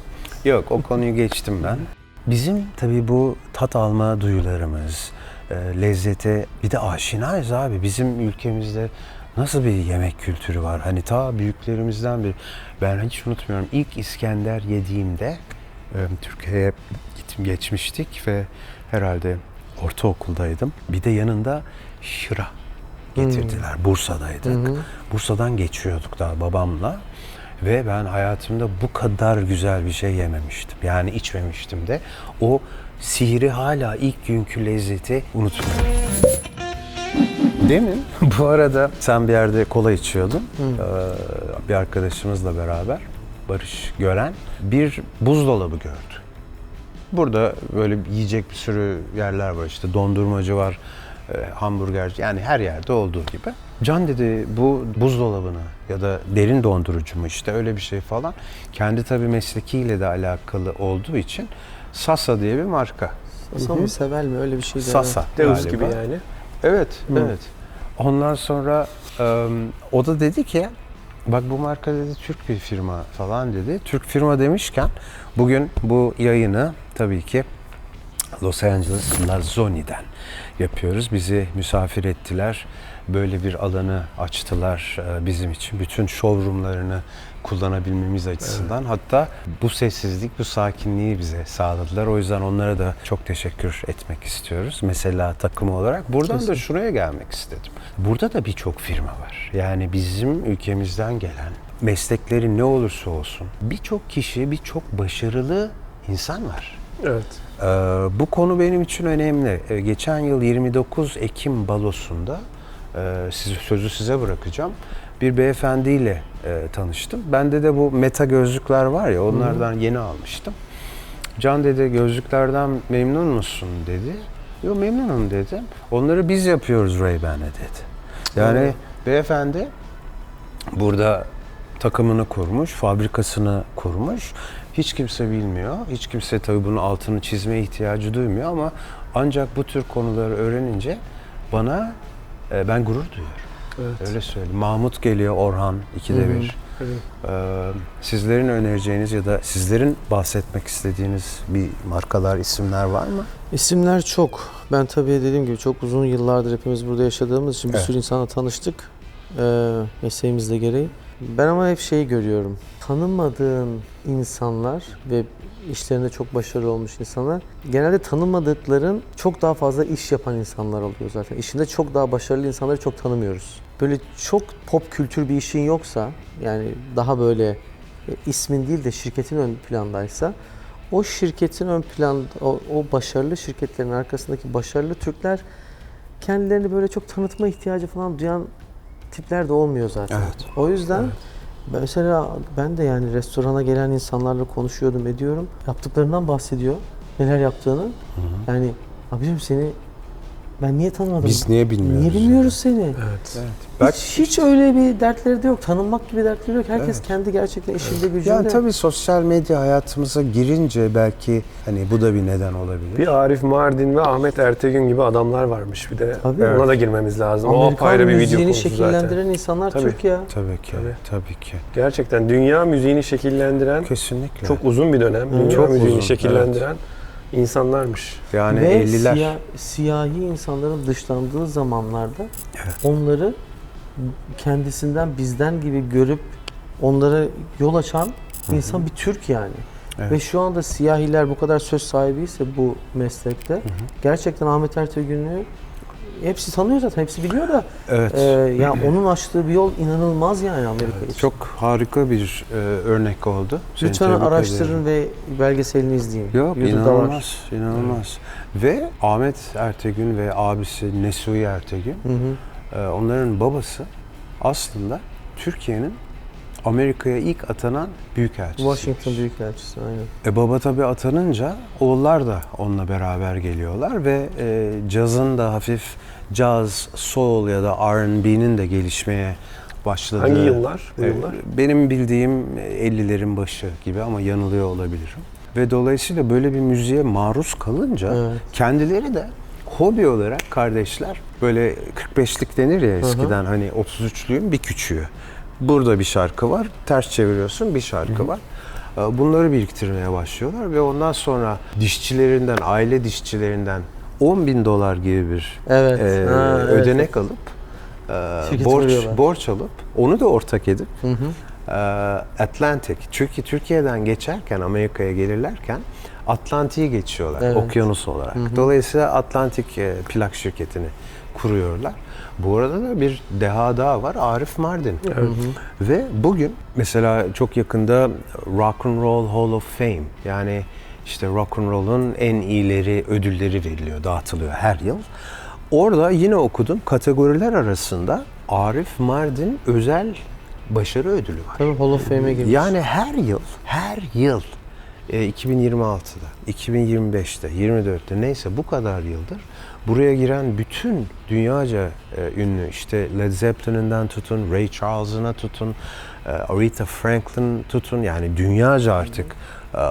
yok, o konuyu geçtim ben. Bizim tabii bu tat alma duyularımız, lezzete bir de aşinayız abi. Bizim ülkemizde nasıl bir yemek kültürü var? Hani ta büyüklerimizden bir, ben hiç unutmuyorum, ilk İskender yediğimde Türkiye'ye geçmiştik ve herhalde ortaokuldaydım. Bir de yanında şıra getirdiler. Bursa'daydık. Bursa'dan geçiyorduk daha babamla. Ve ben hayatımda bu kadar güzel bir şey yememiştim. Yani içmemiştim de. O sihri, hala ilk günkü lezzeti unutmuyorum. Demin bu arada sen bir yerde kola içiyordun. Bir arkadaşımızla beraber, Barış Gören, bir buzdolabı gördü. Burada böyle yiyecek bir sürü yerler var, işte dondurmacı var, hamburgerci, yani her yerde olduğu gibi. Can dedi, bu buzdolabını ya da derin dondurucu mu, işte öyle bir şey falan. Kendi tabii meslekiyle de alakalı olduğu için Sasa diye bir marka. Sasa mı Sevel mi öyle bir şey de. Sasa Deus galiba. gibi yani. Evet, evet. Ondan sonra o da dedi ki, bak bu marka dedi Türk bir firma falan dedi. Türk firma demişken bugün bu yayını tabii ki Los Angeles Lazzoni'den yapıyoruz. Bizi misafir ettiler. Böyle bir alanı açtılar bizim için. Bütün showroomlarını kullanabilmemiz açısından. Hatta bu sessizlik, bu sakinliği bize sağladılar. O yüzden onlara da çok teşekkür etmek istiyoruz. Mesela takım olarak. Buradan da şuraya gelmek istedim. Burada da birçok firma var. Yani bizim ülkemizden gelen, meslekleri ne olursa olsun, birçok kişi, birçok başarılı insan var. Evet. Bu konu benim için önemli. Geçen yıl 29 Ekim balosunda, sözü size bırakacağım, bir beyefendiyle tanıştım. Bende de bu meta gözlükler var ya, onlardan yeni almıştım. Can dedi, gözlüklerden memnun musun dedi. Yok, memnunum dedim. Onları biz yapıyoruz Ray-Ban'e dedi. Yani beyefendi burada takımını kurmuş, fabrikasını kurmuş. Hiç kimse bilmiyor. Hiç kimse tabii bunun altını çizmeye ihtiyacı duymuyor ama ancak bu tür konuları öğrenince bana ben gurur duyuyorum. Evet. Öyle söyleyeyim. Mahmut geliyor, Orhan, ikide bir. Evet. Sizlerin önereceğiniz ya da sizlerin bahsetmek istediğiniz bir markalar, isimler var mı? İsimler çok. Ben tabii dediğim gibi çok uzun yıllardır hepimiz burada yaşadığımız için bir Evet. sürü insanla tanıştık. Mesleğimizle gereği. Ben ama hep şeyi görüyorum. Tanımadığın insanlar ve işlerinde çok başarılı olmuş insanlar, genelde tanımadıkların çok daha fazla iş yapan insanlar oluyor zaten. İşinde çok daha başarılı insanları çok tanımıyoruz. Böyle çok pop kültür bir işin yoksa, yani daha böyle ismin değil de şirketin ön plandaysa, o şirketin ön planda, o başarılı şirketlerin arkasındaki başarılı Türkler kendilerini böyle çok tanıtma ihtiyacı falan duyan tipler de olmuyor zaten. Evet. O yüzden mesela ben de yani restorana gelen insanlarla konuşuyordum, ediyorum. Yaptıklarından bahsediyor. Neler yaptığını. Yani abicim seni ben niye tanımadım? Biz niye bilmiyoruz? Niye bilmiyoruz seni? Evet. Evet. Hiç öyle bir dertleri de yok. Tanınmak gibi dertleri yok. Herkes kendi gerçekten işinde gücünde. Yani tabii sosyal medya hayatımıza girince belki hani bu da bir neden olabilir. Bir Arif Mardin ve Ahmet Ertegün gibi adamlar varmış bir de. Tabii. Ona da girmemiz lazım. O Amerikan apayrı bir video müziğini konusu şekillendiren zaten. insanlar Tabii. Türk ya. Tabii ki. Tabii ki. Gerçekten dünya müziğini şekillendiren Kesinlikle. çok uzun bir dönem. Dünya Çok müziğini uzun, şekillendiren insanlarmış. Yani Ve 50'ler. siyahi insanların dışlandığı zamanlarda onları kendisinden, bizden gibi görüp onlara yol açan insan bir Türk yani. Evet. Ve şu anda siyahiler bu kadar söz sahibiyse bu meslekte, gerçekten Ahmet Ertegün'ü hepsi tanıyor zaten, hepsi biliyor da Evet. ya onun açtığı bir yol inanılmaz yani Amerika için. Çok harika bir örnek oldu. Seni Lütfen tebrik araştırın ederim. ve belgeselini izleyin. Yok, YouTube'da var. inanılmaz, inanılmaz. Ve Ahmet Ertegün ve abisi Nesuhi Ertegün, onların babası aslında Türkiye'nin Amerika'ya ilk atanan büyükelçisi. Washington Büyükelçisi, aynen. Baba tabii atanınca oğullar da onunla beraber geliyorlar ve cazın da hafif caz, soul ya da R&B'nin de gelişmeye başladığı. Hangi yıllar bu yıllar? Benim bildiğim 50'lerin başı gibi ama yanılıyor olabilirim. Ve dolayısıyla böyle bir müziğe maruz kalınca kendileri de hobi olarak kardeşler böyle 45'lik denir ya eskiden, hani 33'lüğün bir küçüğü. Burada bir şarkı var, ters çeviriyorsun bir şarkı var. Bunları biriktirmeye başlıyorlar ve ondan sonra dişçilerinden, aile dişçilerinden $10.000 gibi bir ödenek alıp Şirketi veriyorlar. borç alıp onu da ortak edip Atlantic, çünkü Türkiye'den geçerken Amerika'ya gelirlerken Atlantik'i geçiyorlar Evet. okyanus olarak. Dolayısıyla Atlantik plak şirketini kuruyorlar. Bu arada da bir deha daha var, Arif Mardin. Ve bugün mesela çok yakında Rock and Roll Hall of Fame, yani işte rock and roll'un en iyileri ödülleri veriliyor, dağıtılıyor her yıl. Orada yine okudum, kategoriler arasında Arif Mardin özel başarı ödülü var. Tabii Hall of Fame'e girmiş. Yani her yıl 2026'da, 2025'te, 24'te neyse bu kadar yıldır buraya giren bütün dünyaca ünlü, işte Led Zeppelin'inden tutun, Ray Charles'ına tutun, Aretha Franklin tutun, yani dünyaca artık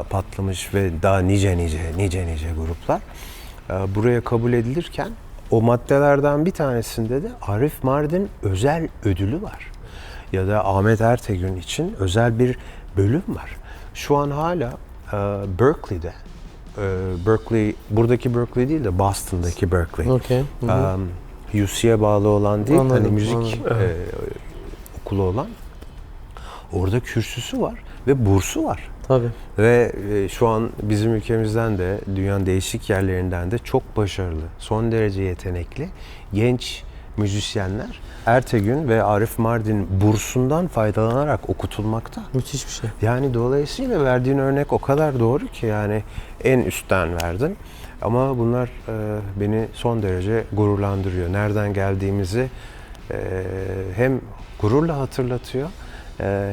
patlamış ve daha nice gruplar buraya kabul edilirken o maddelerden bir tanesinde de Arif Mardin özel ödülü var. Ya da Ahmet Ertegün için özel bir bölüm var. Şu an hala Berkeley'de, Berkeley, buradaki Berkeley değil de Boston'daki Berkeley. Okay. UC'ye bağlı olan değil, Anladım, hani müzik anladım. okulu olan. Orada kürsüsü var ve bursu var. Tabii. Ve şu an bizim ülkemizden de dünyanın değişik yerlerinden de çok başarılı, son derece yetenekli genç müzisyenler Ertegün ve Arif Mardin bursundan faydalanarak okutulmakta. Müthiş bir şey. Yani dolayısıyla verdiğin örnek o kadar doğru ki, yani en üstten verdin. Ama bunlar beni son derece gururlandırıyor. Nereden geldiğimizi hem gururla hatırlatıyor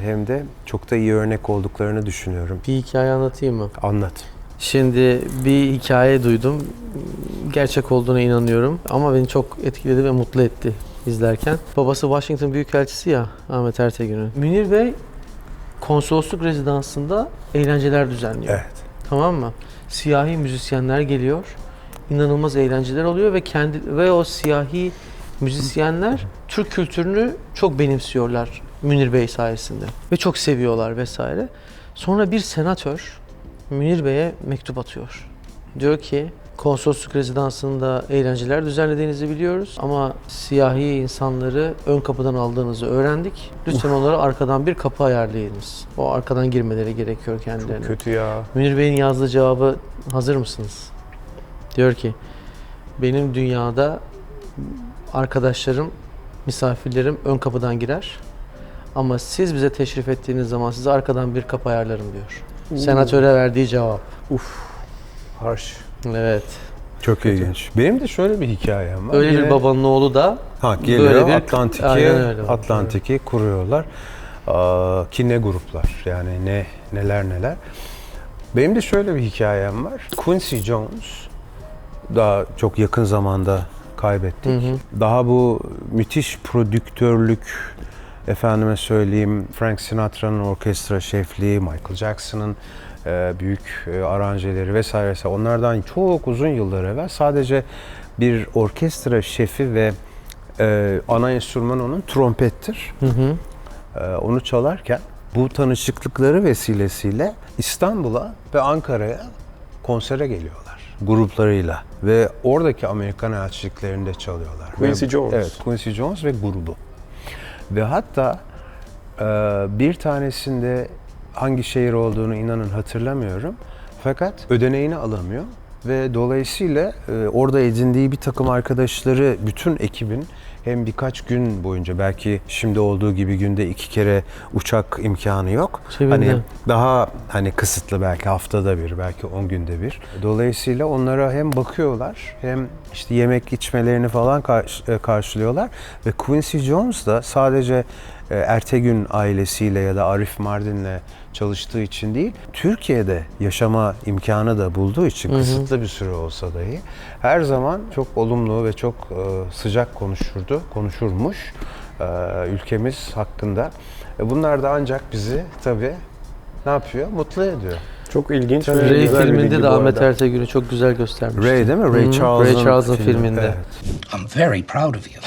hem de çok da iyi örnek olduklarını düşünüyorum. Bir hikaye anlatayım mı? Anlat. Şimdi bir hikaye duydum. Gerçek olduğuna inanıyorum ama beni çok etkiledi ve mutlu etti izlerken. Babası Washington Büyükelçisi ya, Ahmet Ertegün'ün. Münir Bey konsolosluk rezidansında eğlenceler düzenliyor. Evet. Tamam mı? Siyahi müzisyenler geliyor. İnanılmaz eğlenceler oluyor ve o siyahi müzisyenler Türk kültürünü çok benimsiyorlar Münir Bey sayesinde ve çok seviyorlar vesaire. Sonra bir senatör Münir Bey'e mektup atıyor. Diyor ki Konsolosluk rezidansında eğlenceler düzenlediğinizi biliyoruz ama siyahi insanları ön kapıdan aldığınızı öğrendik. Lütfen onlara arkadan bir kapı ayarlayınız. O arkadan girmeleri gerekiyor kendilerine. Kötü ya. Münir Bey'in yazdığı cevabı hazır mısınız? Diyor ki, benim dünyada arkadaşlarım, misafirlerim ön kapıdan girer. Ama siz bize teşrif ettiğiniz zaman size arkadan bir kapı ayarlarım diyor. Senatöre verdiği cevap. Harsh. Evet. Çok ilginç. Benim de şöyle bir hikayem var. Öyle Yine- bir babanın oğlu da geliyor böyle bir- Atlantik'i Aynen öyle. Atlantik'i kuruyorlar. Ki ne gruplar yani neler. Benim de şöyle bir hikayem var. Quincy Jones daha çok yakın zamanda kaybettik. Daha bu müthiş prodüktörlük, efendime söyleyeyim Frank Sinatra'nın orkestra şefliği, Michael Jackson'ın büyük aranjeleri vesaire. Onlardan çok uzun yıllar evvel sadece bir orkestra şefi ve ana enstrüman onun trompettir. Onu çalarken bu tanışıklıkları vesilesiyle İstanbul'a ve Ankara'ya konsere geliyorlar gruplarıyla ve oradaki Amerikan elçiliklerinde çalıyorlar. Quincy Jones. Evet, Quincy Jones ve grubu. Ve hatta bir tanesinde hangi şehir olduğunu inanın hatırlamıyorum. Fakat ödeneğini alamıyor ve dolayısıyla orada edindiği bir takım arkadaşları bütün ekibin hem birkaç gün boyunca belki şimdi olduğu gibi günde 2 kere uçak imkanı yok. Cebinde. Hani daha kısıtlı belki haftada bir, belki 10 günde bir. Dolayısıyla onlara hem bakıyorlar hem işte yemek içmelerini falan karşılıyorlar ve Quincy Jones da sadece Ertegün ailesiyle ya da Arif Mardin'le çalıştığı için değil, Türkiye'de yaşama imkanı da bulduğu için kısıtlı bir süre olsa dahi her zaman çok olumlu ve çok sıcak konuşurmuş ülkemiz hakkında. Bunlar da ancak bizi tabii ne yapıyor? Mutlu ediyor. Çok ilginç. ve Ray güzel bir filminde bilgi de bu Ahmet arada. Ertegün'ü çok güzel göstermişti. Ray değil mi? Ray Charles'ın filminde. Evet. I'm very proud of you.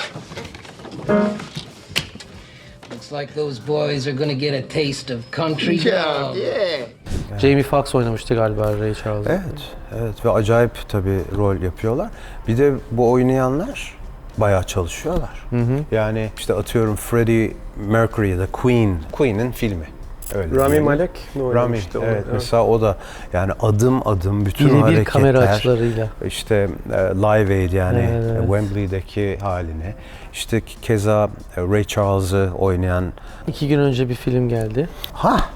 Looks like those boys are gonna get a taste of country love. Jamie Foxx oynamıştı galiba Ray Charles'ı. Evet ve acayip tabii rol yapıyorlar. Bir de bu oynayanlar bayağı çalışıyorlar. Yani işte atıyorum Freddie Mercury ya da Queen'in filmi. Öyle Rami diyelim. Malek mi Rami, oynamıştı onu? evet, mesela o da yani adım adım bütün Yine bir hareketler, kamera açılarıyla. işte Live Aid yani Evet. Wembley'deki haline, işte keza Ray Charles'ı oynayan 2 gün önce bir film geldi.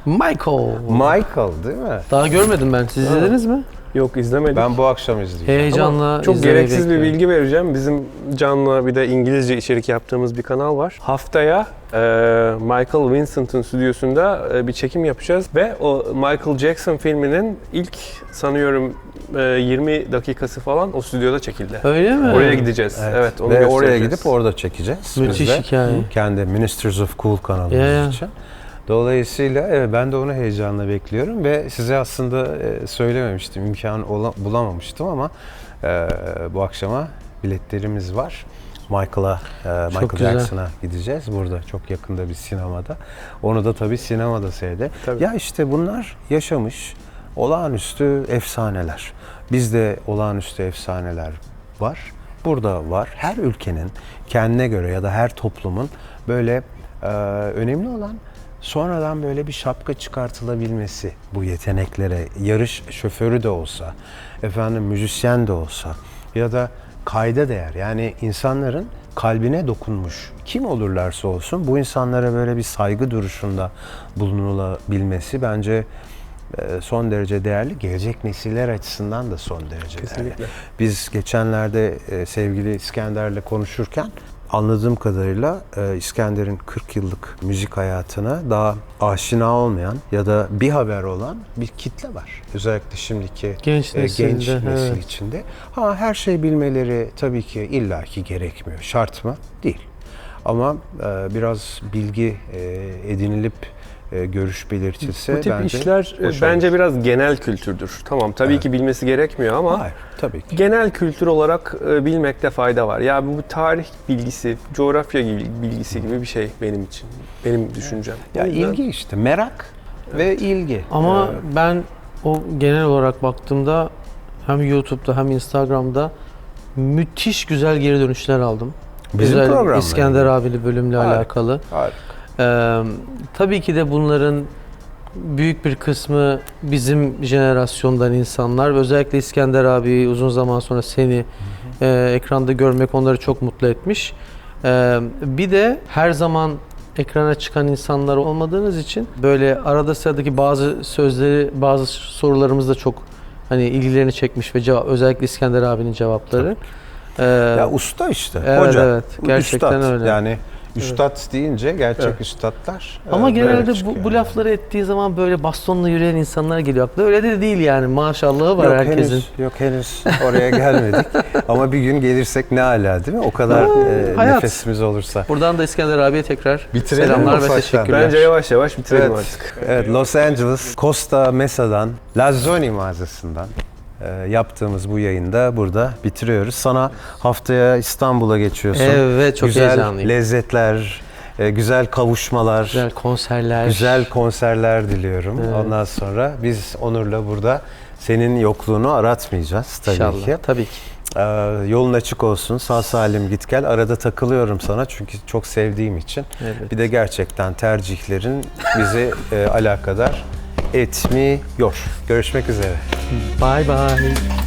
Michael. Michael değil mi? Daha görmedim ben. Siz izlediniz mi? Yok, izlemedik. Ben bu akşam izleyeceğim. Heyecanla Çok izlemeyi gereksiz bir bekliyorum. bilgi vereceğim. Bizim Can'la bir de İngilizce içerik yaptığımız bir kanal var. Haftaya Michael Vincent'ın stüdyosunda bir çekim yapacağız ve o Michael Jackson filminin ilk sanıyorum 20 dakikası falan o stüdyoda çekildi. Öyle mi? Oraya gideceğiz. Evet, onu Ve oraya göstereceğiz. gidip orada çekeceğiz. Müthiş biz de. hikaye. Kendi Ministers of Cool kanalımız Ya. için. Dolayısıyla evet, ben de onu heyecanla bekliyorum ve size aslında söylememiştim, bulamamıştım ama bu akşama biletlerimiz var. Michael güzel. Jackson'a gideceğiz burada çok yakında bir sinemada. Onu da tabii sinemada seyredeceğiz. Tabii. Ya işte bunlar yaşamış olağanüstü efsaneler. Bizde olağanüstü efsaneler var. Burada var. Her ülkenin kendine göre ya da her toplumun böyle önemli olan sonradan böyle bir şapka çıkartılabilmesi bu yeteneklere, yarış şoförü de olsa, müzisyen de olsa ya da kayda değer yani insanların kalbine dokunmuş kim olurlarsa olsun bu insanlara böyle bir saygı duruşunda bulunulabilmesi bence son derece değerli. Gelecek nesiller açısından da son derece Kesinlikle. değerli. Biz geçenlerde sevgili İskender'le konuşurken anladığım kadarıyla İskender'in 40 yıllık müzik hayatına daha aşina olmayan ya da bir haber olan bir kitle var. Özellikle şimdiki Genç nesilde, nesil evet. içinde. Ha, her şey bilmeleri tabii ki illaki gerekmiyor. Şart mı? Değil. Ama biraz bilgi edinilip görüş belirtilse Bu tip bence işler hoş bence olur. biraz genel kültürdür. Tamam, tabii ki bilmesi gerekmiyor ama Hayır, tabii ki. genel kültür olarak bilmekte fayda var. Ya bu tarih bilgisi, coğrafya bilgisi gibi bir şey benim için. Benim düşüncem. Ya O yüzden- ilgi işte, merak ve ilgi. Ama ben o genel olarak baktığımda hem YouTube'da hem Instagram'da müthiş güzel geri dönüşler aldım. Bizim Güzel programla İskender ilgili. abili bölümle Harika. alakalı. Harika. Tabii ki de bunların büyük bir kısmı bizim jenerasyondan insanlar ve özellikle İskender abi uzun zaman sonra seni ekranda görmek onları çok mutlu etmiş. Bir de her zaman ekrana çıkan insanlar olmadığınız için böyle arada sıradaki bazı sözleri, bazı sorularımız da çok hani ilgilerini çekmiş ve özellikle İskender abinin cevapları. Ya usta işte, Evet, hoca. evet. Gerçekten üstad. öyle. Yani üstad deyince gerçek üstadlar. Ama böyle genelde çıkıyor bu yani. lafları ettiği zaman böyle bastonla yürüyen insanlar geliyor akla. Öyle de değil yani. Maşallahı var herkesin. Henüz oraya gelmedik. Ama bir gün gelirsek ne ala değil mi? O kadar hayat. nefesimiz olursa. Buradan da İskender abiye tekrar Bitirelim selamlar mi ve ufaktan? teşekkürler. Bence yavaş yavaş bitirelim Evet, artık. evet, Los Angeles, Costa Mesa'dan, Lazzoni mağazasından yaptığımız bu yayında burada bitiriyoruz. Sana haftaya İstanbul'a geçiyorsun. Evet, çok güzel heyecanlıyım. lezzetler, güzel kavuşmalar, Güzel konserler. güzel konserler diliyorum. Evet. Ondan sonra biz Onur'la burada senin yokluğunu aratmayacağız tabii İnşallah. ki. Tabii ki. Yolun açık olsun. Sağ salim git gel. Arada takılıyorum sana çünkü çok sevdiğim için. Evet. Bir de gerçekten tercihlerin bizi alakadar etmiyor. Görüşmek üzere. Bye bye.